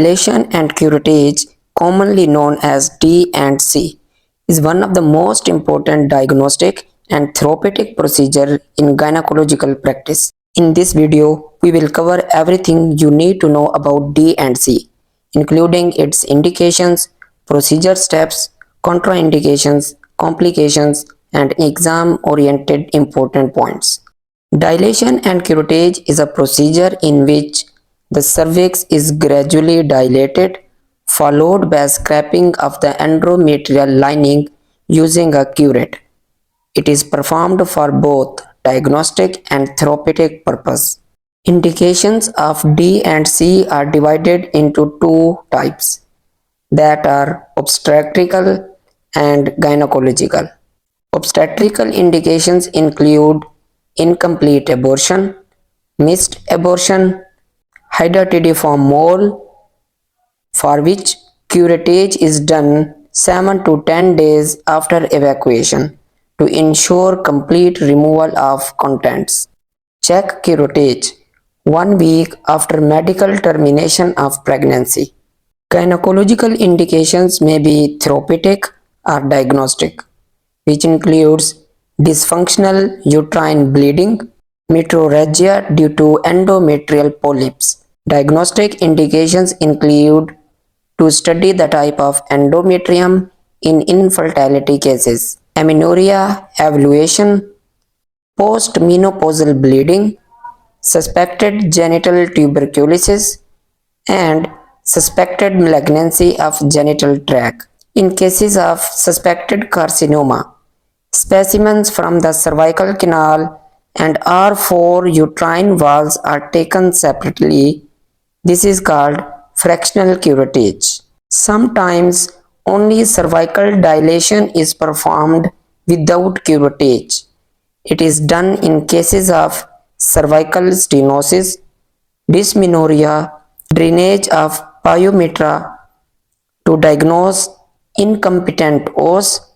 Dilation and curettage, commonly known as D and C, is one of the most important diagnostic and therapeutic procedure in gynecological practice. In this video, we will cover everything you need to know about D and C, including its indications, procedure steps, contraindications, complications, and exam-oriented important points. Dilation and curettage is a procedure in which the cervix is gradually dilated, followed by scraping of the endometrial lining using a curette. It is performed for both diagnostic and therapeutic purpose. Indications of D and C are divided into two types, that are obstetrical and gynecological. Obstetrical indications include incomplete abortion, missed abortion, hydatidiform mole, for which curettage is done 7 to 10 days after evacuation to ensure complete removal of contents. Check curettage 1 week after medical termination of pregnancy. Gynecological indications may be therapeutic or diagnostic, which includes dysfunctional uterine bleeding, metrorrhagia due to endometrial polyps. Diagnostic indications include to study the type of endometrium in infertility cases, amenorrhea evaluation, postmenopausal bleeding, suspected genital tuberculosis, and suspected malignancy of genital tract. In cases of suspected carcinoma, specimens from the cervical canal and R4 uterine walls are taken separately. This is called fractional curettage. Sometimes only cervical dilation is performed without curettage. It is done in cases of cervical stenosis, dysmenorrhea, drainage of pyometra to diagnose incompetent os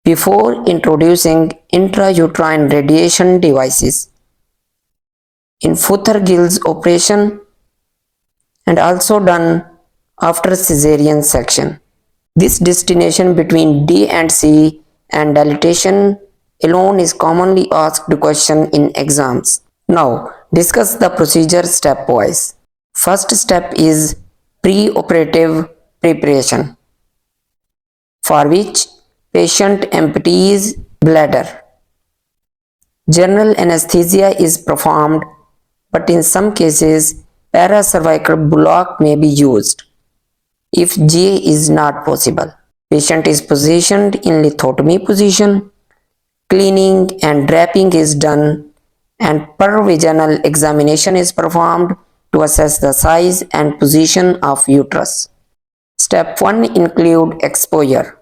before introducing intrauterine radiation devices, in Fothergill's operation, and also done after caesarean section. This distinction between D and C and dilatation alone is commonly asked question in exams. Now discuss the procedure stepwise. First step is preoperative preparation, for which patient empties bladder. General anesthesia is performed, but in some cases paracervical block may be used. If J is not possible, patient is positioned in lithotomy position, cleaning and draping is done, and pervaginal examination is performed to assess the size and position of uterus. Step 1 include exposure,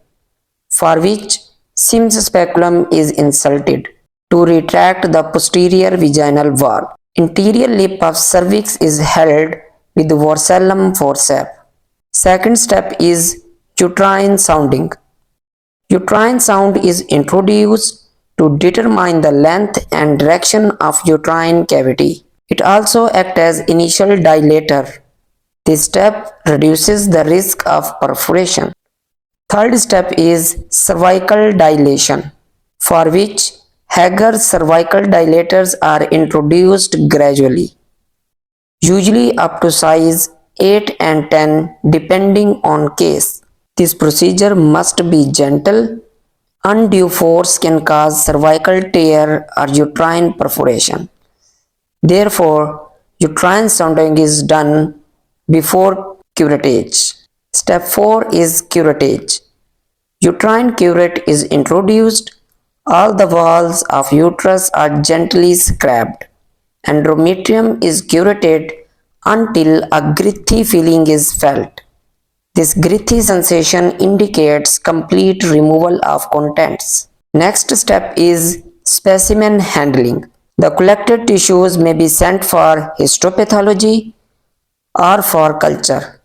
for which Sims speculum is inserted to retract the posterior vaginal wall. Interior lip of cervix is held with Worcellum forceps. Second step is uterine sounding. Uterine sound is introduced to determine the length and direction of uterine cavity. It also acts as initial dilator. This step reduces the risk of perforation. Third step is cervical dilation, for which Hager cervical dilators are introduced gradually, usually up to size 8 and 10 depending on case. This procedure must be gentle. Undue force can cause cervical tear or uterine perforation. Therefore, uterine sounding is done before curettage. Step 4 is curettage. Uterine curette is introduced. All the walls of uterus are gently scraped. Endometrium is curetted until a gritty feeling is felt. This gritty sensation indicates complete removal of contents. Next step is specimen handling. The collected tissues may be sent for histopathology or for culture.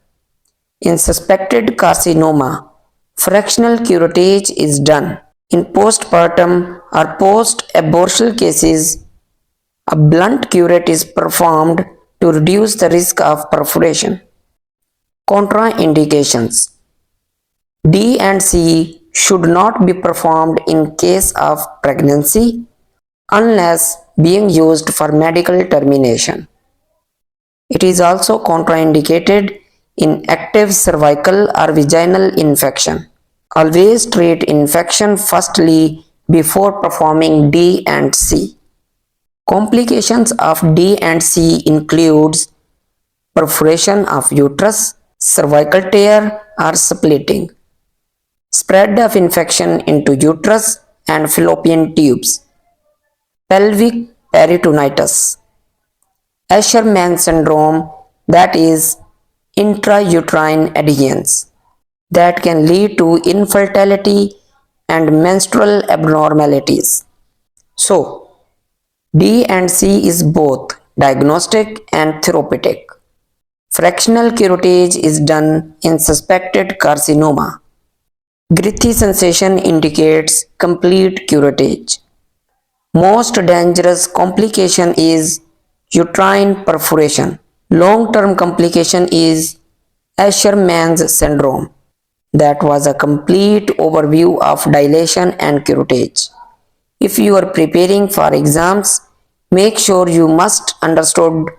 In suspected carcinoma, fractional curettage is done. In postpartum or post-abortional cases, a blunt curette is performed to reduce the risk of perforation. Contraindications. D and C should not be performed in case of pregnancy unless being used for medical termination. It is also contraindicated in active cervical or vaginal infection. Always treat infection firstly before performing D and C. Complications of D and C includes perforation of uterus, cervical tear or splitting, spread of infection into uterus and fallopian tubes, pelvic peritonitis, Asherman syndrome, that is intrauterine adhesions, that can lead to infertility and menstrual abnormalities. So, D and C is both diagnostic and therapeutic. Fractional curettage is done in suspected carcinoma. Gritty sensation indicates complete curettage. Most dangerous complication is uterine perforation. Long-term complication is Asherman's syndrome. That was a complete overview of dilation and curettage. If you are preparing for exams, make sure you must understood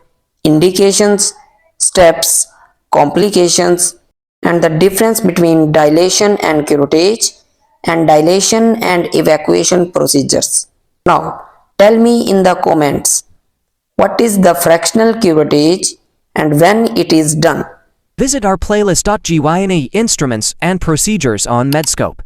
indications, steps, complications, and the difference between dilation and curettage and dilation and evacuation procedures. Now, tell me in the comments what is the fractional curettage and when it is done. Visit our playlist.gyne instruments and procedures on Medscope.